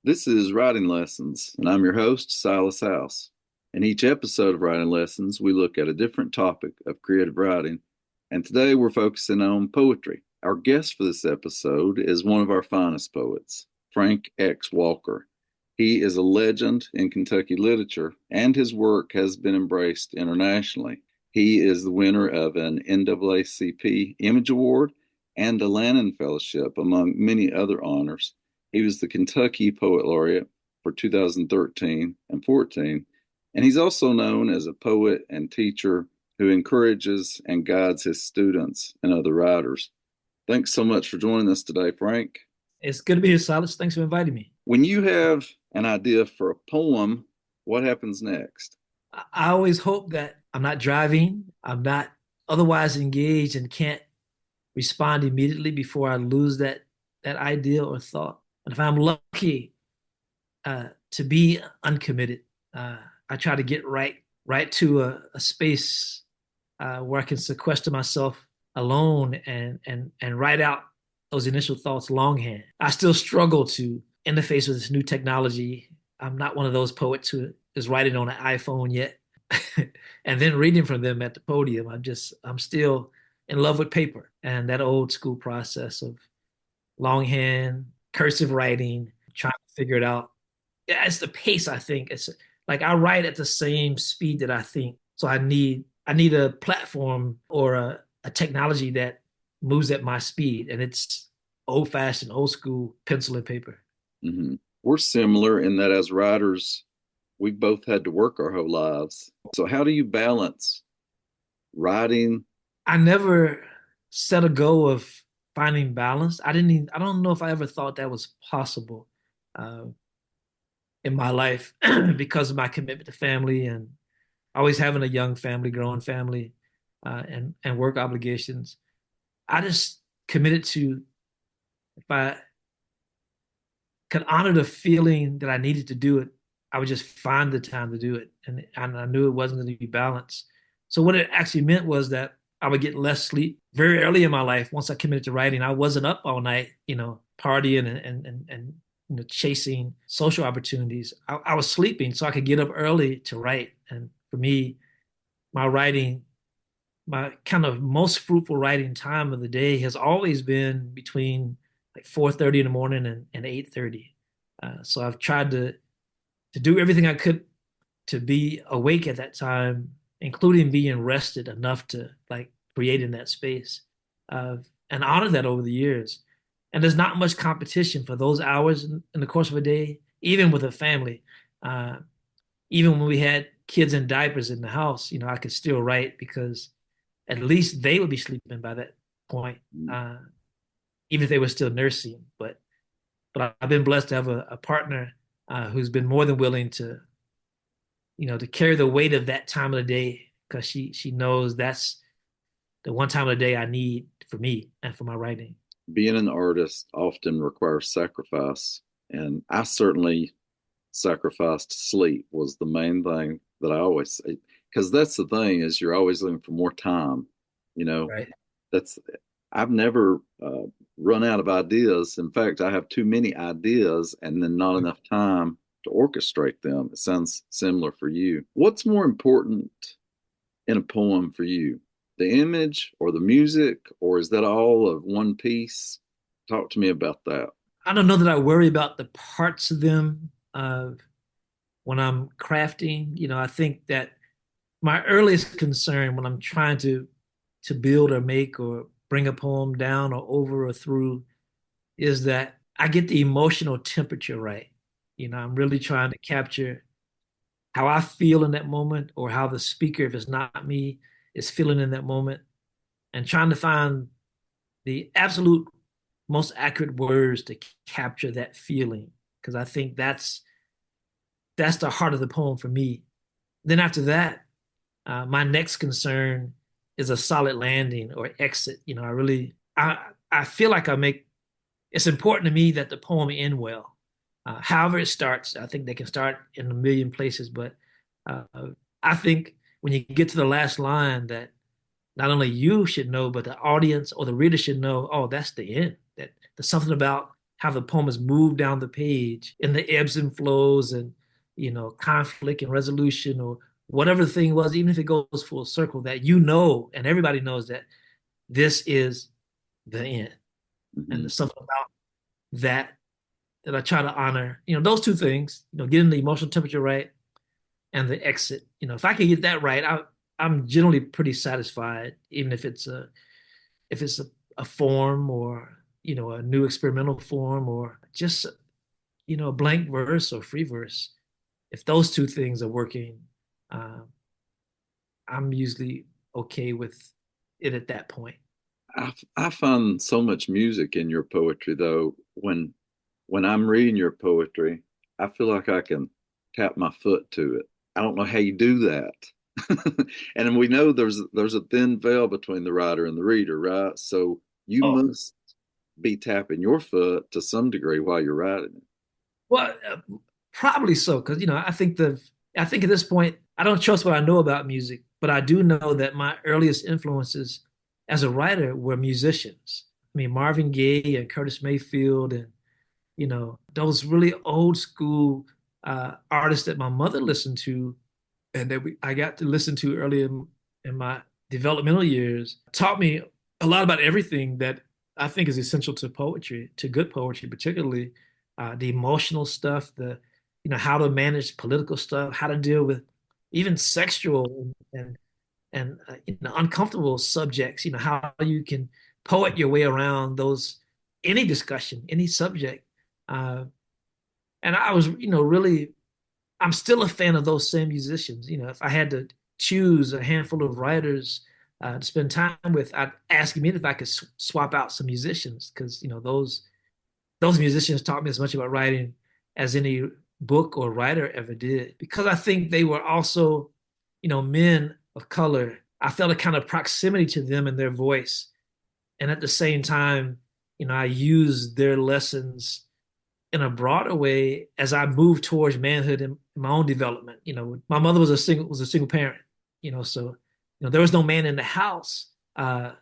This is Writing Lessons, and I'm your host, Silas House. In each episode of Writing Lessons, we look at a different topic of creative writing, and today we're focusing on poetry. Our guest for this episode is one of our finest poets, Frank X. Walker. He is a legend in Kentucky literature, and his work has been embraced internationally. He is the winner of an NAACP Image Award and a Lannan Fellowship, among many other honors. He was the Kentucky Poet Laureate for 2013 and 14, and he's also known as a poet and teacher who encourages and guides his students and other writers. Thanks so much for joining us today, Frank. It's good to be here, Silas. Thanks for inviting me. When you have an idea for a poem, what happens next? I always hope that I'm not driving, I'm not otherwise engaged, and can't respond immediately before I lose that idea or thought. And if I'm lucky to be uncommitted, I try to get right to a space where I can sequester myself alone and write out those initial thoughts longhand. I still struggle to interface with this new technology. I'm not one of those poets who is writing on an iPhone yet and then reading from them at the podium. I'm still in love with paper and that old school process of longhand, cursive writing, trying to figure it out. Yeah, it's the pace, I think. It's like I write at the same speed that I think. So I need a platform or a technology that moves at my speed. And it's old fashioned, old school pencil and paper. Mm-hmm. We're similar in that as writers, we've both had to work our whole lives. So, how do you balance writing? I never set a goal of finding balance. I don't know if I ever thought that was possible uh, in my life because of my commitment to family and always having a young family, growing family, and work obligations. I just committed to, if I could honor the feeling that I needed to do it, I would just find the time to do it. And I knew it wasn't going to be balanced. So what it actually meant was that I would get less sleep very early in my life. Once I committed to writing, I wasn't up all night, partying and chasing social opportunities. I was sleeping so I could get up early to write. And for me, my writing, my kind of most fruitful writing time of the day has always been between like 4:30 in the morning and 8:30. So I've tried to do everything I could to be awake at that time, including being rested enough to like create in that space, and honor that over the years. And there's not much competition for those hours in the course of a day, even with a family. Uh, Even when we had kids in diapers in the house, I could still write because at least they would be sleeping by that point, uh, even if they were still nursing. But I've been blessed to have a partner who's been more than willing to carry the weight of that time of the day because she knows that's the one time of the day I need for me and for my writing. Being an artist often requires sacrifice, and I certainly sacrificed sleep was the main thing that I always say because that's the thing is you're always looking for more time. You know, Right. that's I've never run out of ideas. In fact, I have too many ideas and then not enough time to orchestrate them. It sounds similar for you. What's more important in a poem for you? The image or the music, or is that all of one piece? Talk to me about that. I don't know that I worry about the parts of them when I'm crafting. I think that my earliest concern when I'm trying to build or make or bring a poem down or over or through is that I get the emotional temperature right. I'm really trying to capture how I feel in that moment or how the speaker, if it's not me, is feeling in that moment and trying to find the absolute most accurate words to capture that feeling. Because I think that's the heart of the poem for me. Then after that, my next concern is a solid landing or exit. I feel like it's important to me that the poem end well. However it starts, I think they can start in a million places, but uh, I think when you get to the last line that not only you should know, but the audience or the reader should know, oh, that's the end. That there's something about how the poems move down the page in the ebbs and flows and conflict and resolution or whatever the thing was, even if it goes full circle, that and everybody knows that this is the end. And Hmm. there's something about that that I try to honor. Those two things, getting the emotional temperature right and the exit. If I can get that right, I'm generally pretty satisfied, even if it's a form or a new experimental form or just a blank verse or free verse. If those two things are working, uh, I'm usually okay with it at that point. I find so much music in your poetry, though. When I'm reading your poetry, I feel like I can tap my foot to it. I don't know how you do that. And we know there's a thin veil between the writer and the reader, right? So you Oh, must be tapping your foot to some degree while you're writing it. well, probably so, because I think at this point I don't trust what I know about music, but I do know that my earliest influences as a writer were musicians. I mean, Marvin Gaye and Curtis Mayfield, and those really old school artists that my mother listened to, and I got to listen to early in my developmental years, taught me a lot about everything that I think is essential to poetry, to good poetry, particularly the emotional stuff, the how to manage political stuff, how to deal with even sexual and uncomfortable subjects. How you can poet your way around those, any discussion, any subject. Uh, and I was, really, I'm still a fan of those same musicians. If I had to choose a handful of writers to spend time with, I'd ask me if I could swap out some musicians because those musicians taught me as much about writing as any book or writer ever did. Because I think they were also, men of color. I felt a kind of proximity to them and their voice, and at the same time, I used their lessons in a broader way as I moved towards manhood and my own development. My mother was a single parent. So there was no man in the house.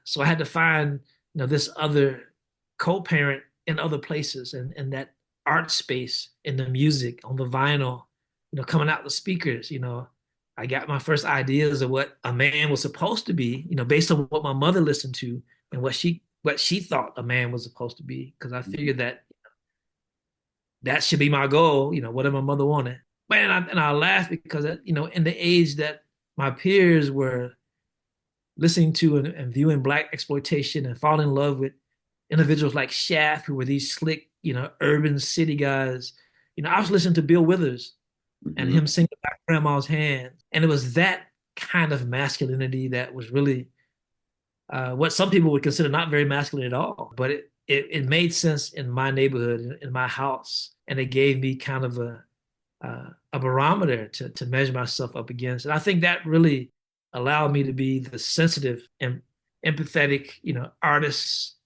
So I had to find this other co-parent in other places and that art space in the music on the vinyl, coming out the speakers. I got my first ideas of what a man was supposed to be, based on what my mother listened to and what she thought a man was supposed to be. Because I Mhm. figured that should be my goal, whatever my mother wanted. Man, I laugh because, in the age that my peers were listening to and viewing Black exploitation and falling in love with individuals like Shaft, who were these slick, urban city guys. I was listening to Bill Withers and Mhm. him singing about Grandma's Hand. And it was that kind of masculinity that was really what some people would consider not very masculine at all. But it made sense in my neighborhood, in my house. And it gave me kind of a barometer to measure myself up against. And I think that really allowed me to be the sensitive and empathetic, artist,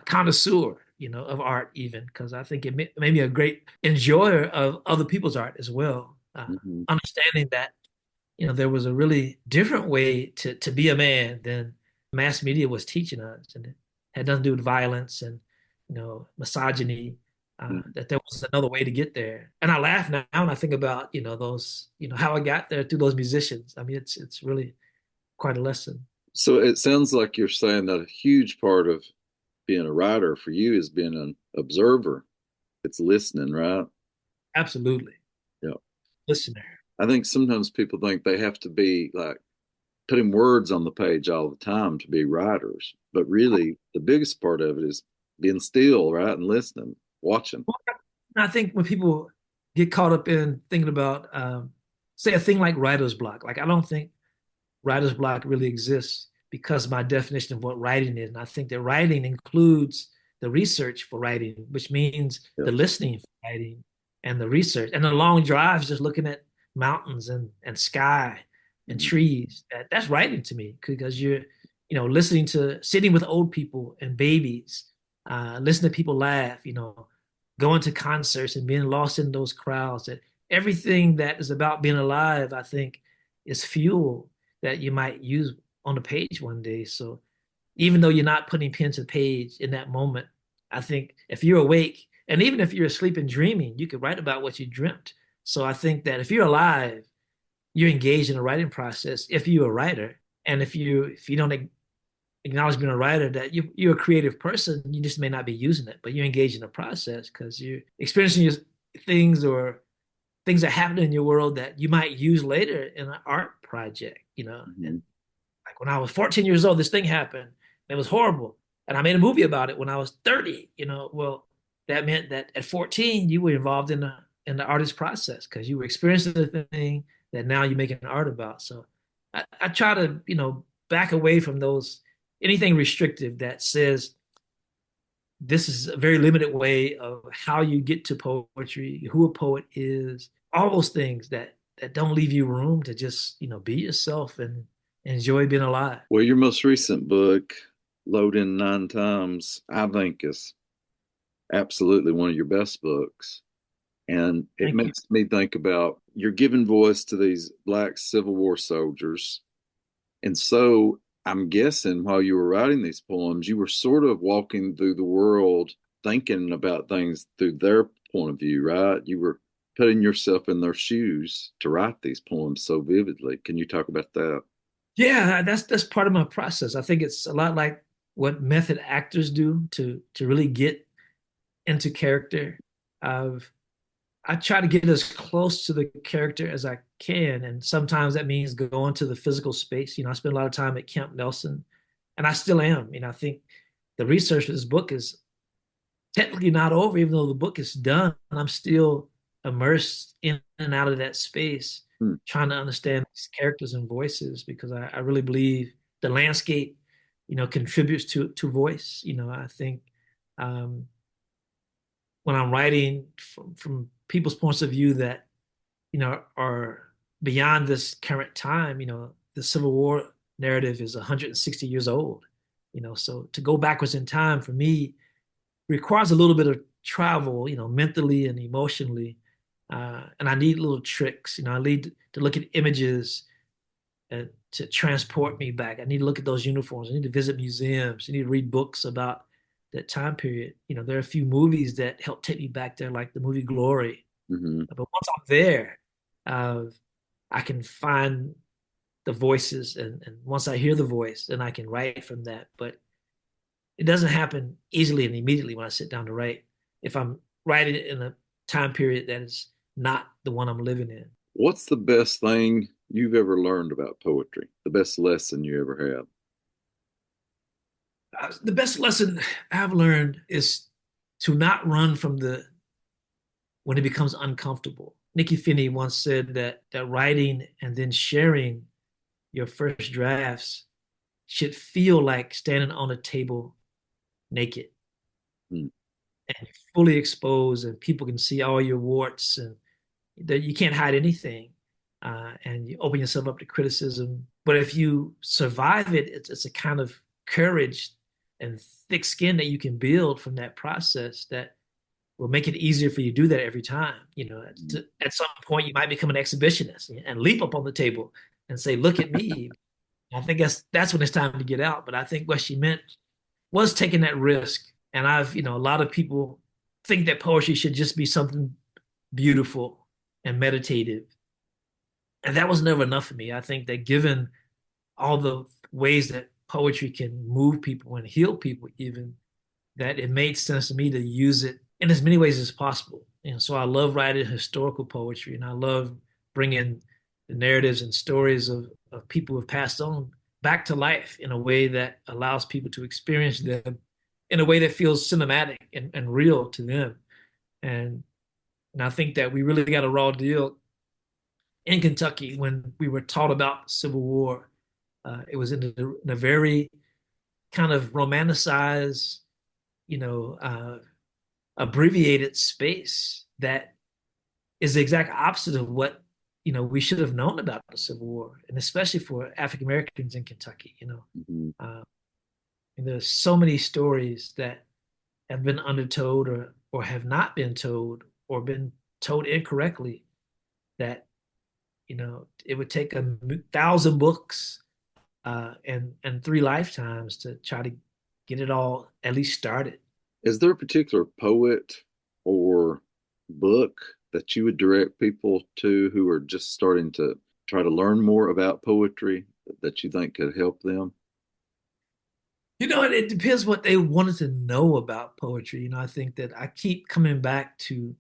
connoisseur, of art, even because I think it made me a great enjoyer of other people's art as well. Mhm. Understanding that there was a really different way to be a man than mass media was teaching us, and it had nothing to do with violence and misogyny. Mhm. That there was another way to get there, and I laugh now and I think about those how I got there through those musicians. I mean, it's really quite a lesson. So it sounds like you're saying that a huge part of being a writer for you is being an observer. It's listening, right? Absolutely, Yeah. listener. I think sometimes people think they have to be like putting words on the page all the time to be writers. But really, the biggest part of it is being still, right? And listening, watching. I think when people get caught up in thinking about, say, a thing like writer's block, like I don't think writer's block really exists because my definition of what writing is. And I think that writing includes the research for writing, which means Yeah. the listening for writing and the research and the long drives, just looking at mountains and sky and Mhm. trees. That's writing to me because you're, listening to sitting with old people and babies, listening to people laugh, going to concerts and being lost in those crowds. That everything that is about being alive, I think, is fuel that you might use on the page one day. So even though you're not putting pen to page in that moment, I think if you're awake And even if you're asleep and dreaming, you could write about what you dreamt. So I think that if you're alive, you're engaged in a writing process if you're a writer. And if you don't acknowledge being a writer, that you're a creative person, you just may not be using it, but you're engaged in a process because you're experiencing your things or things that happen in your world that you might use later in an art project, And Mhm. like when I was 14 years old, this thing happened. It was horrible. And I made a movie about it when I was 30. Well, that meant that at 14, you were involved in the artist process because you were experiencing the thing that now you're making art about. So I try to, back away from those anything restrictive that says this is a very limited way of how you get to poetry, who a poet is, all those things that don't leave you room to just, be yourself and enjoy being alive. Well, your most recent book, Load in Nine Times, I think is absolutely one of your best books. And it Thank you. makes me think about you're giving voice to these Black Civil War soldiers. And so I'm guessing while you were writing these poems, you were sort of walking through the world thinking about things through their point of view, right? You were putting yourself in their shoes to write these poems so vividly. Can you talk about that? Yeah, that's part of my process. I think it's a lot like what method actors do to really get into character. I've I try to get as close to the character as I can, and sometimes that means going to the physical space. I spent a lot of time at Camp Nelson, and I still am. I think the research for this book is technically not over, even though the book is done. I'm still immersed in and out of that space, Hmm. trying to understand these characters and voices because I really believe the landscape, contributes to voice. I think um, when I'm writing from people's points of view that are beyond this current time. The Civil War narrative is 160 years old. So to go backwards in time for me requires a little bit of travel, mentally and emotionally. And I need little tricks. I need to look at images to transport me back. I need to look at those uniforms. I need to visit museums. I need to read books about that time period. There are a few movies that help take me back there, like the movie Glory. Mm-hmm. But once I'm there, uh, I can find the voices, and once I hear the voice, then I can write from that. But it doesn't happen easily and immediately when I sit down to write. If I'm writing in a time period that is not the one I'm living in. What's the best thing you've ever learned about poetry? The best lesson you ever had? The best lesson I've learned is to not run from the when it becomes uncomfortable. Nikki Finney once said that writing and then sharing your first drafts should feel like standing on a table naked Hmm. and fully exposed, and people can see all your warts, and that you can't hide anything. And you open yourself up to criticism. But if you survive it, it's a kind of courage and thick skin that you can build from that process that will make it easier for you to do that every time. At some point, you might become an exhibitionist and leap up on the table and say, "Look at me." I think that's when it's time to get out. But I think what she meant was taking that risk. And a lot of people think that poetry should just be something beautiful and meditative. And that was never enough for me. I think that given all the ways that poetry can move people and heal people, even, that it made sense to me to use it in as many ways as possible. And so I love writing historical poetry, and I love bringing the narratives and stories of people who have passed on back to life in a way that allows people to experience them in a way that feels cinematic and real to them. And and I think that we really got a raw deal in Kentucky when we were taught about the Civil War. It was in a very kind of romanticized, you know, uh, abbreviated space that is the exact opposite of what we should have known about the Civil War, and especially for African Americans in Kentucky. Mm-hmm. Uh, and there's so many stories that have been undertold or have not been told or been told incorrectly that it would take 1,000 books and 3 lifetimes to try to get it all at least started. Is there a particular poet or book that you would direct people to who are just starting to try to learn more about poetry that you think could help them? It depends what they wanted to know about poetry. I think that I keep coming back to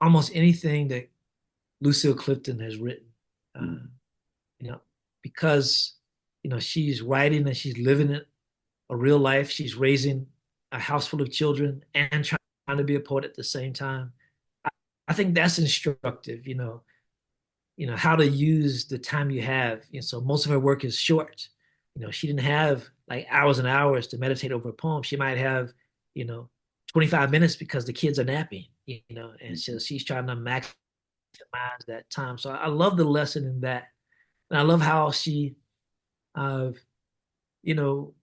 almost anything that Lucille Clifton has written. Uh, Mm-hmm. you know, because she's writing and she's living it a real life. She's raising a house full of children and trying to be a poet at the same time. I, I think that's instructive. How to use the time you have. So most of her work is short. She didn't have like hours and hours to meditate over a poem. She might have, you know, 25 minutes because the kids are napping. And so she's trying to maximize that time. So I love the lesson in that, and I love how she, uh, you know,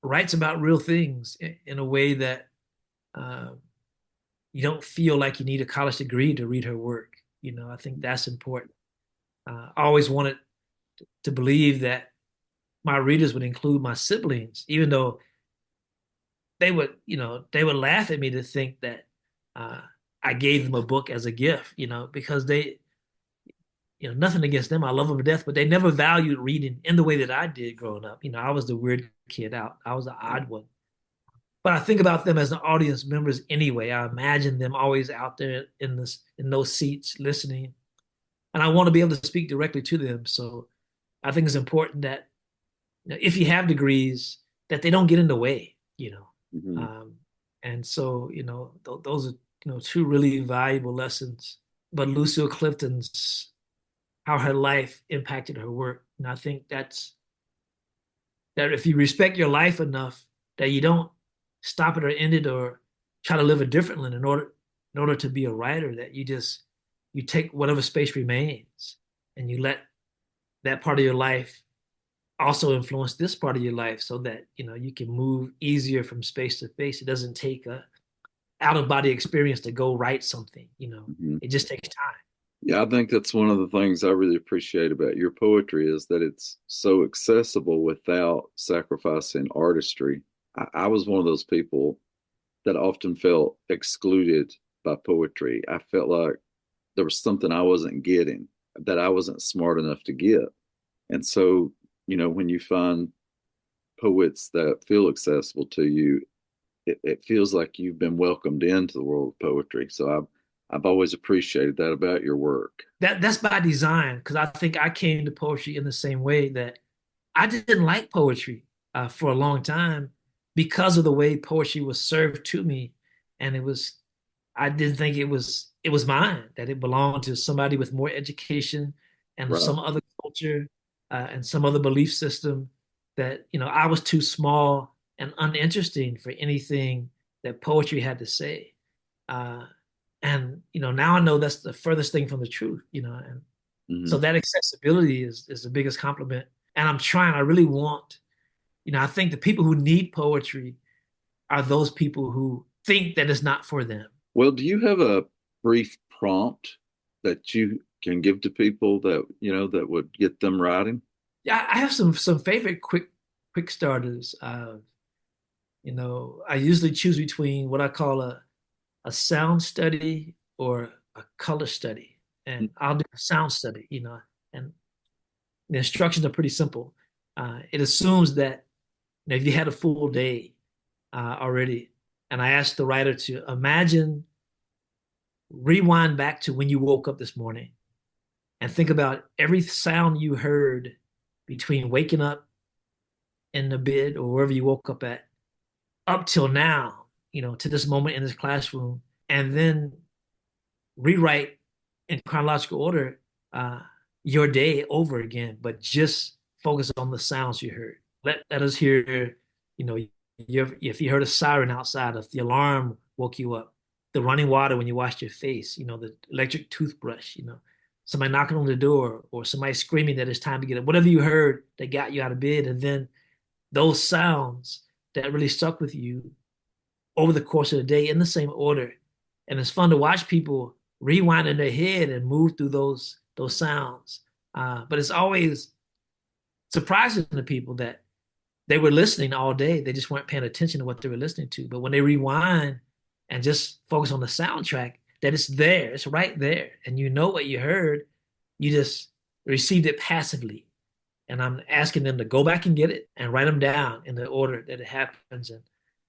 writes about real things in a way that uh, you don't feel like you need a college degree to read her work. I think that's important. I always wanted to believe that my readers would include my siblings, even though they would laugh at me to think that uh, I gave them a book as a gift, because nothing against them. I love them to death, but they never valued reading in the way that I did growing up. I was the weird kid out. I was the Right. odd one. But I think about them as the audience members anyway. I imagine them always out there in those seats listening, and I want to be able to speak directly to them. So I think it's important that if you have degrees, that they don't get in the way. Mm-hmm. Um, and so those are two really valuable lessons. But Lucille Clifton's how her life impacted her work, and I think that if you respect your life enough, that you don't stop it or end it or try to live a different one in order to be a writer, that you take whatever space remains and you let that part of your life also influence this part of your life so that you can move easier from space to space. It doesn't take a out of body experience to go write something. Mm-hmm. It just takes time. Yeah, I think that's one of the things I really appreciate about your poetry is that it's so accessible without sacrificing artistry. I was one of those people that often felt excluded by poetry. I felt like there was something I wasn't getting, that I wasn't smart enough to get. And so, when you find poets that feel accessible to you, it feels like you've been welcomed into the world of poetry. So I've always appreciated that about your work. That's by design because I think I came to poetry in the same way that I didn't like poetry for a long time because of the way poetry was served to me, and I didn't think it was mine, that it belonged to somebody with more education and Right. some other culture and some other belief system, that I was too small and uninteresting for anything that poetry had to say. Uh, and now I know that's the furthest thing from the truth. And so Hmm. that accessibility is the biggest compliment. And I really want, I think the people who need poetry are those people who think that it's not for them. Well, do you have a brief prompt that you can give to people that, that would get them writing? Yeah, I have some favorite quick starters. I usually choose between what I call a sound study or a color study. And I'll do a sound study, and the instructions are pretty simple. It assumes that if you had a full day already, and I asked the writer to rewind back to when you woke up this morning and think about every sound you heard between waking up in the bed or wherever you woke up at up till now, to this moment in this classroom, and then rewrite in chronological order uh, your day over again, but just focus on the sounds you heard. Let us hear, if you heard a siren outside, if the alarm woke you up, the running water when you washed your face, the electric toothbrush, somebody knocking on the door or somebody screaming that it's time to get up, whatever you heard that got you out of bed. And then those sounds that really stuck with you over the course of the day in the same order. And it's fun to watch people rewind in their head and move through those sounds. But it's always surprising to people that they were listening all day. They just weren't paying attention to what they were listening to. But when they rewind and just focus on the soundtrack, that it's there, it's right there, and you know what you heard, you just received it passively. And I'm asking them to go back and get it and write them down in the order that it happens. And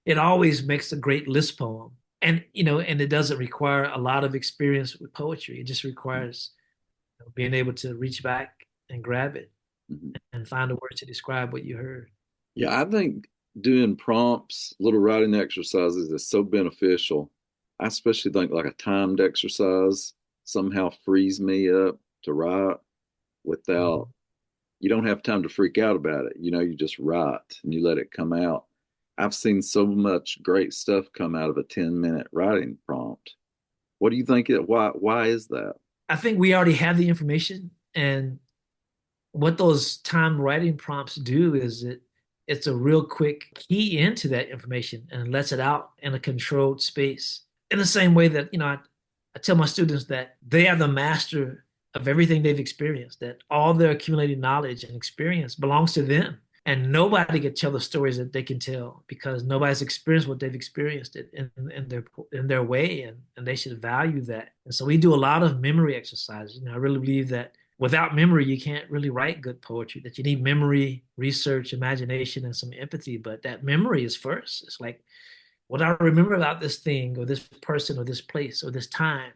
it always makes a great list poem. And and it doesn't require a lot of experience with poetry. It just requires being able to reach back and grab it Mhm. and find a word to describe what you heard. Yeah, I think doing prompts, little writing exercises is so beneficial. I especially think like a timed exercise somehow frees me up to write without, Mhm. you don't have time to freak out about it. You just write and you let it come out. I've seen so much great stuff come out of a 10-minute writing prompt. What do you think why is that? I think we already have the information, and what those time writing prompts do is it's a real quick key into that information and lets it out in a controlled space. In the same way that, I tell my students that they are the master of everything they've experienced, that all their accumulated knowledge and experience belongs to them. And nobody can tell the stories that they can tell because nobody's experienced what they've experienced it in their way, and they should value that. And so we do a lot of memory exercises. I really believe that without memory, you can't really write good poetry, that you need memory, research, imagination, and some empathy. But that memory is first. It's like what I remember about this thing or this person or this place or this time.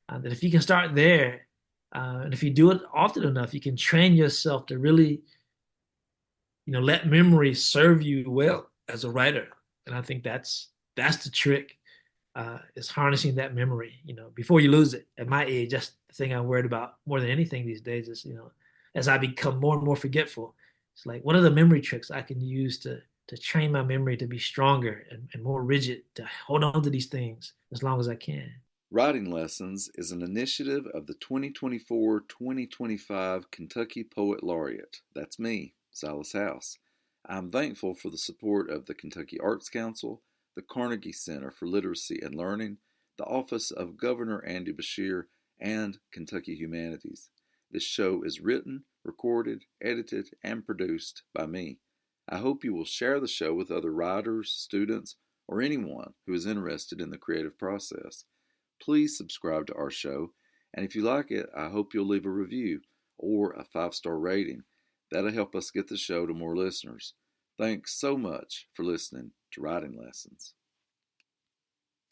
That if you can start there, and if you do it often enough, you can train yourself to really, let memory serve you well as a writer. And I think that's the trick, is harnessing that memory, before you lose it. At my age, that's the thing I'm worried about more than anything these days is, as I become more and more forgetful, it's like, what are the memory tricks I can use to train my memory to be stronger and more rigid, to hold on to these things as long as I can. Writing Lessons is an initiative of the 2024-2025 Kentucky Poet Laureate. That's me, Silas House. I'm thankful for the support of the Kentucky Arts Council, the Carnegie Center for Literacy and Learning, the Office of Governor Andy Beshear, and Kentucky Humanities. This show is written, recorded, edited, and produced by me. I hope you will share the show with other writers, students, or anyone who is interested in the creative process. Please subscribe to our show, and if you like it, I hope you'll leave a review or a 5-star rating. That'll help us get the show to more listeners. Thanks so much for listening to Writing Lessons.